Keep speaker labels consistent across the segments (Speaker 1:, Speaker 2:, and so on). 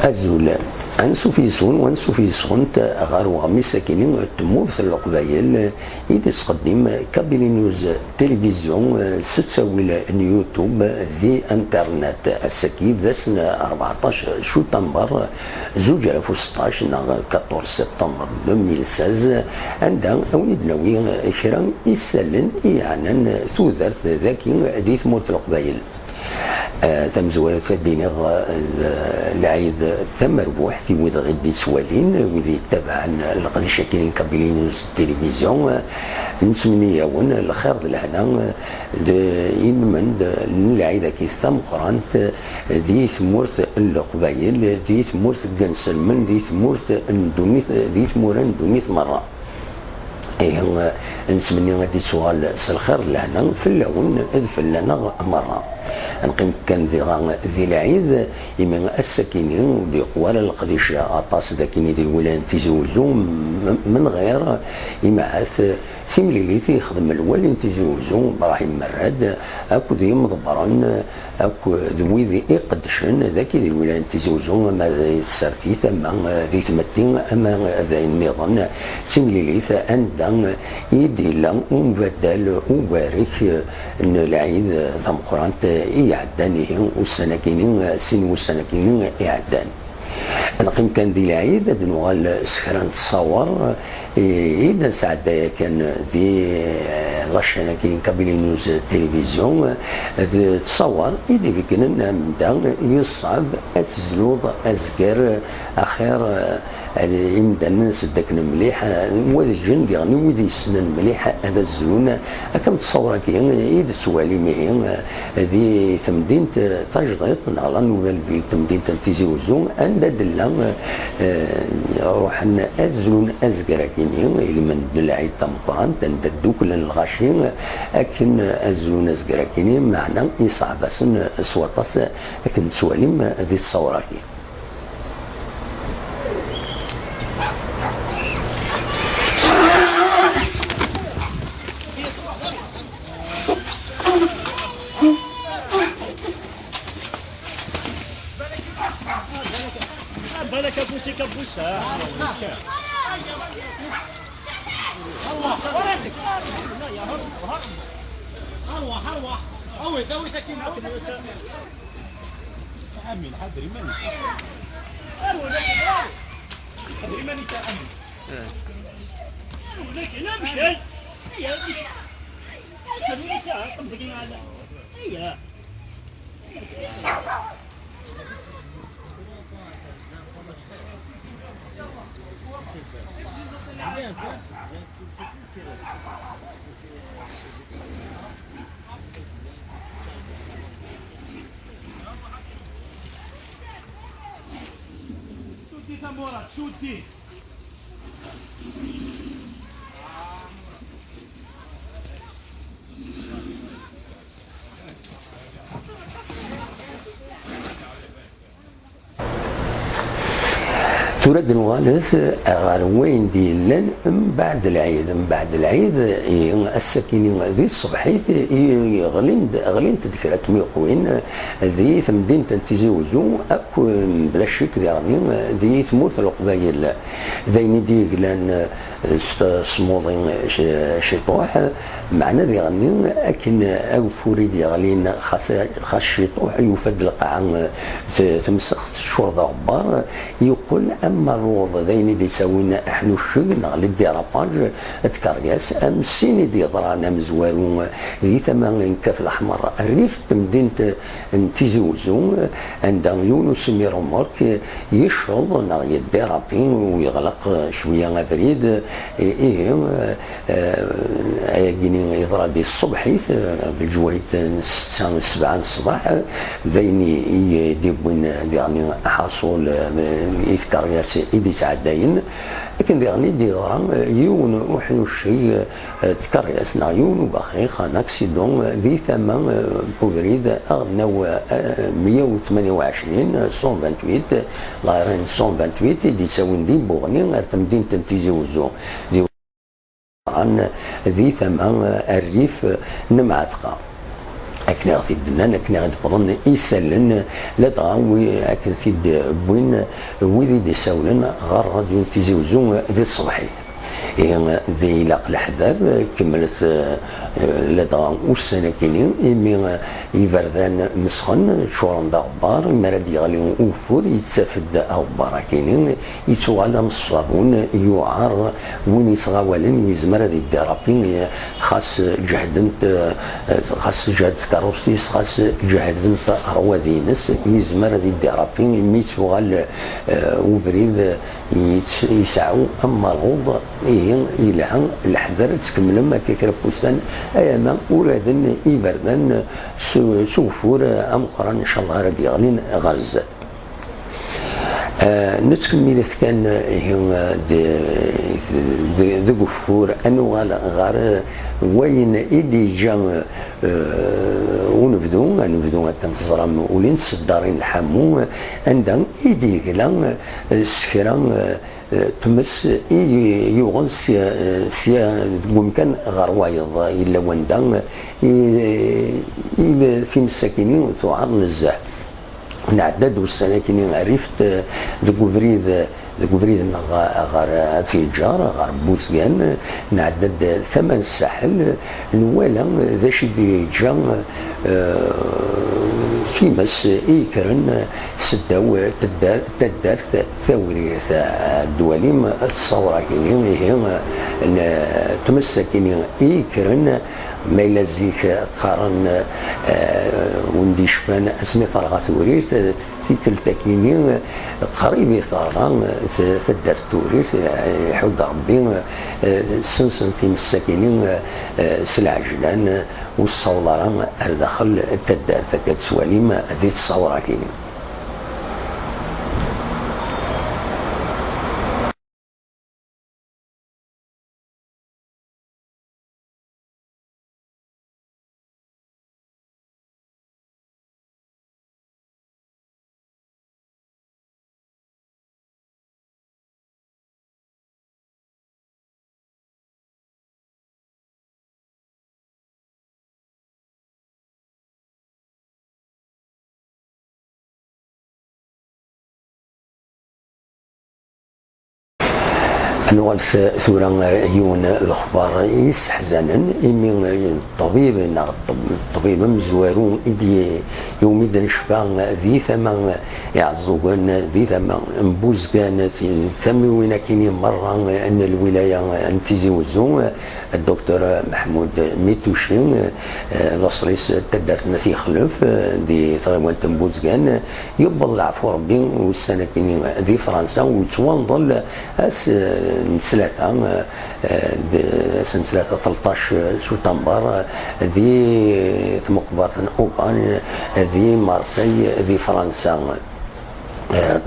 Speaker 1: أزول أنسو في سون وأنسو في سون غار وغمي ساكنين تمور في القبايل إذا تقدم كابيل نيوز تلفزيون ستساوي اليوتيوب ذي انترنت السكيد ذا سنة 14 شتنبر 2016 14 سبتمبر 2016 عندها أوليد ناوي كرا يسلن إعلان ثوثرت ذاكي ذي ثمور في القبايل تم زوالة الدينار العيد ثم ربوح في ويد غدي سوالين وذي تبع لقد شاكلين كابيلين التلفزيون نتمنى ون الخير لهنا من العيد كي ثم قرانت ذي ثمورت القبايل ذي ثمورت قنسلمن ذي ثمورت اندونيث ذي ثمورا اندونيث مرة ايه نتمنى غادي سؤال الخير لهنا في اللون اذفل لنا مرة نقيم كان ذي العيد يمن الساكنين ودي قوال القديش عطاس ذاكيني دي الولاية تيزوزو من غير يمعث في مليليتي يخدم الوالي تيزوزو براهيم مراد اكو ذي مضبران اكو ذوي ذي يقدشن ذاكي دي الولاية تيزوزو ما سارتيت اما ذي تمتين اما ذي النظام تيمليليت اندا يدي لهم ومبدل وبارك ان العيد ثم قرانت يعدانهم والسناكينين سن والسناكينين يعدان نقيم كان ذي العيد نوغال سكران تصور إذا سعد كان ذي لاشانا كاين كابيلي نيوز تلفزيون تصور إذا بكنا نبدا يصعب أتزلوض أزكر أخير يمدا الناس داكنا مليح وذي الجن يعني وذي سنن مليح هذا الزلون كم تصور كاين إذا سوالي مهين ذي ثمدين تجريط نغلا نوفال في تمدين تيزيوزون عند دلا روحنا أزلون أزكر إلى من العيد تم قران تنددو كل الغاشين لكن أزلون أزكراكيني معنا يصعب سن سوطاس لكن سواليم ذي الصوراتي
Speaker 2: بالك ابوسي كبوسها الله وراتك لا يا هرب هروح اوي ذوي سكين تأمن حضري ماني حضري ماني تأمن لكن امشي هيا امشي ساعة قمتك معنا هيا شوتي تمورات شوتي
Speaker 1: ترد نوالث غير وين ديلن من بعد العيد الساكنين ذي الصبحيت غلين تذكرت ميقوين ذي ثمدين تنتزوزو اكو بلا شك ذي ثمورت القبايل ذي ديك لان صموضين شطوح معنا ذي غنين اكن او فوريد غلين خاص شطوح يفد القاع تمسخت الشرطه غبار يقول اما الروض ذين دي ساوينا احنا الشغل للديراباج تكرياس ام سيني دي ضرانا مزوارون ذي ثمان كاف الاحمر الريف مدينه تيزوزو عند يونس ميرومارك يشرب ناغي الديرابين ويغلق شويه افريد جيني يضرا دي الصبحيت بالجويد 6 7 الصباح ذين يديبون يعني حصول يذكر ياس إيدي تعداين لكن ديغني ديغرا يون وحنو الشيء تكريسنا يون وباخي خان اكسيدون ذي ثمان بوفريد اغنو 128 128 لايرين 128 دي تساوين دي بوغني غير تمدين تنتيزي وزو دي عن ذي ثمان الريف نمعثقه اكن غادي دنا اكن غادي بضن يسالن لا دغاوي اكن تيد بوين ويدي يساولن غير راديو تيزي وزون ذي الصباحيت ذي لاق الحذر كملت لدغا والسنة كينين إمي يفردان مسخن شوران دا غبار مراد يغلي أوفور يتسافد أغبار كينين يتوغالا من الصابون يوعر وين يتغاولن يزمر هذه الدرابين خاص جهدنت خاص جهد كاروسيس خاص جهدنت أروادينس يزمر هذه الدرابين ميتوغال وفريد يسعو أما الغوض يلعن الحذر تكمل ما كيكرا بوسان اياما ورادن يبردن سوفور امخرا ان شاء الله راه يغلين غرزات نتكمل كان ذي غفور انو غار وين ايدي جا ونبدو تنتظر ولين الدارين الحمو عندهم ايدي كلا سكران تمس يوغن سيا ممكن غروايض الا وندان في مساكنين وتوعر نزاح نعدد والسناكين عرفت دكوفريد غار تيجار غار بوزغان نعدد ثمن الساحل نوالا ذا شي ديجا في مس إيكرن سداو تدار ثوري الدواليم تصور كيني هي تمسكيني إيكرن ما يلزيك قارن وندي شفان اسمي طرغه ثوريت في كلتا كيني قريب طرغان فدار توريت يحود ربي سنسن في مساكينين سلعجلان والصولاران داخل التدار فكتسواليم ذي تصور كيني نوال ثورة يون الأخبار يسحزانا إمي الطبيب مزوارون إدي يومي دنشبان ذي ثمان يعزوغان ذي ثمان مبوزغان ثمي وين كيني مرة أن الولاية انتزي وزون الدكتور محمود ميتوشين لصريس تدارتنا في خلف دي ثغيوان تنبوزغان يبل العفو ربي والسنة كيني ذي فرنسا وتوانضل سنة 13 سبتمبر ذي مقبرة أوبان ذي مارسي ذي فرنسا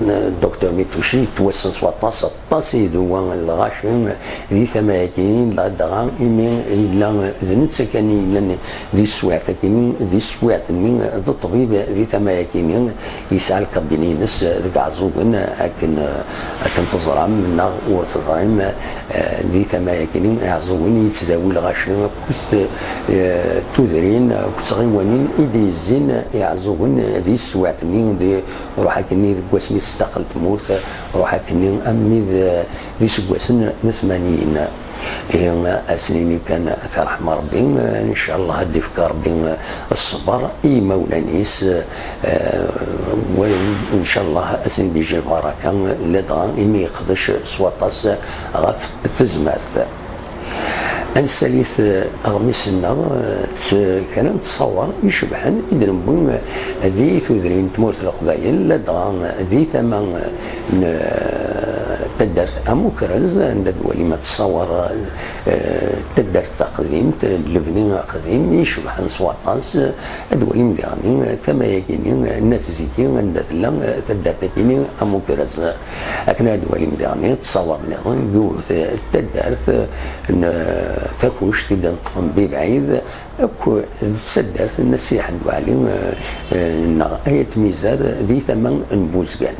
Speaker 1: الدكتور ميتوشي توسن سواطاس الطاسي دوا الغاشم ذي ثماكين لا دغان إمين إلا ذنتسا كان إلا ذي سوات كين ذي سوات من ذي الطبيب ذي ثماكين يسعى الكابينينس ذي عزوغن أكن تزرع منا ورتزرعم ذي ثماكين عزوغن يتداوي الغاشم كث تودرين كتغيوانين إيدي الزين يعزوغن ذي سوات من ذي روحا كني واسمي استقلت موت روح كنين أمي ذي سقواسن 80 أسنيني كان في رحمة ربي إن شاء الله هدي في ربي الصبر إي مولانيس وإن شاء الله أسني دي جي البركة لدغا إمي يقدش سواطاس غف تزمارث أنساليث أغمسنا كان نتصور يشبحن إذن بون ذي ثذرين تمورت القبائل لدغا ذي ثمن تدرت أموكرز عند الدولي ما تصور تدرت تقديم لبنان قديم يشبحن سواطاس الدولي مدغنين كما يكينين النتزيكي عند ذلك تدرت كينين أموكرز أكنا الدولي مدغنين تصور نظن يوث تدرت تكوش تبدا نقوم ببعيد اكو تسدرت النسيح ندو عليهم اية ميزار ذي ثمن نبوزقان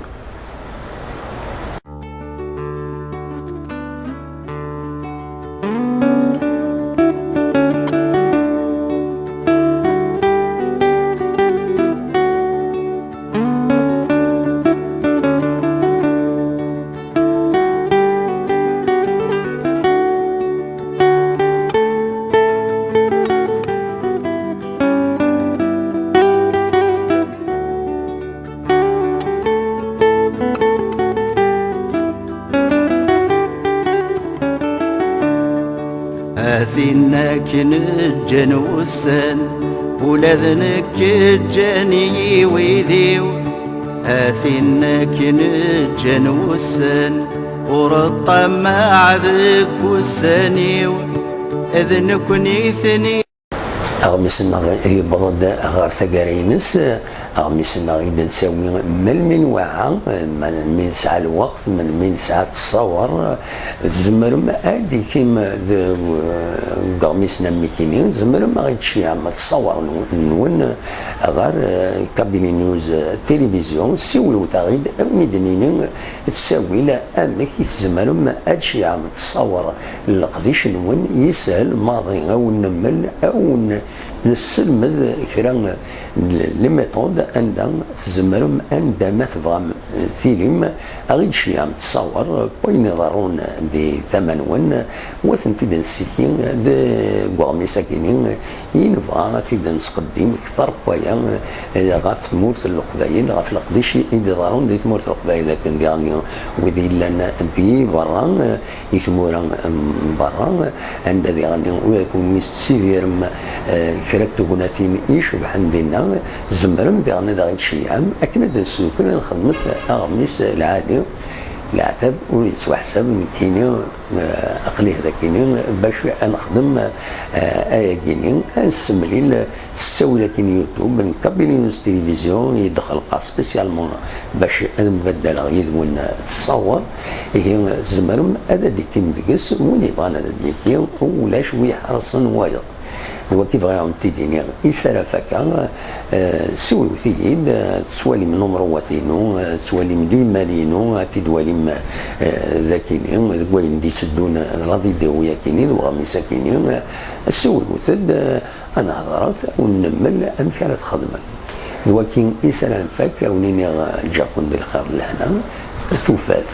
Speaker 3: أثنك نجن وسن ولا ذنك جاني ويذيو أثنك نجن وسن ورطمع ذك وسنيو أذنك نيثني
Speaker 1: أغمسنا يبرد غير ثقارينس أغمسنا غيدا نساوي من المنوعة من ساعة الوقت من ساعة التصور زمرم أدي كيما غمسنا ميكينين زمرم غيد شي عام تصور نون غير كابيني نيوز تلفزيون سيولو تغيد ميدنينين تساوي لا أمك زمرم أد شي عام تصور القديش نون يسهل ماضي أو نمل أو نسلمد كرا لميثود عندها تزمرم عندما تبغى فيلم غير شي عم تصور وين يضرون دي ثمن وثنتي نسيكين دي قوامي ساكنين ينبغى في نسقدم اكثر قويا غاف تمورت القبائل غاف القديش يضرون دي تمورت القبائل لكن يعني وذي لنا دي برا يتمورا برا عند ذي غني ويكون سيفير كركتو قناتين يشبح عندنا زمرم ديالنا داغي شي عام اكن دنسو كنا نخدمت اغميس العادي العتب ويتوحسب كيني اقلي هذا كيني باش نخدم ايا كيني نسملي الساوله كيني يوتيوب نكابيني تلفزيون يدخل سبيسيالمون باش نبدل غير وين تصور هي زمرم هذا ديك مدقس وين يبغى هذا ديك ولا شويه حرصا وايض هو كيف غيعاون تيديني يسرى فكا سولو ثيد تسوالي من نمرواتينو تسوالي من ديمالينو تدوالي ذاكيني ذكوالي دي سدون لا فيديو ياكيني وغامي ساكيني سولو ثد انا هضرت ونمل امشي على تخدم ولكن يسرى فكا ونيني جاكون ديال الخير لهنا توفات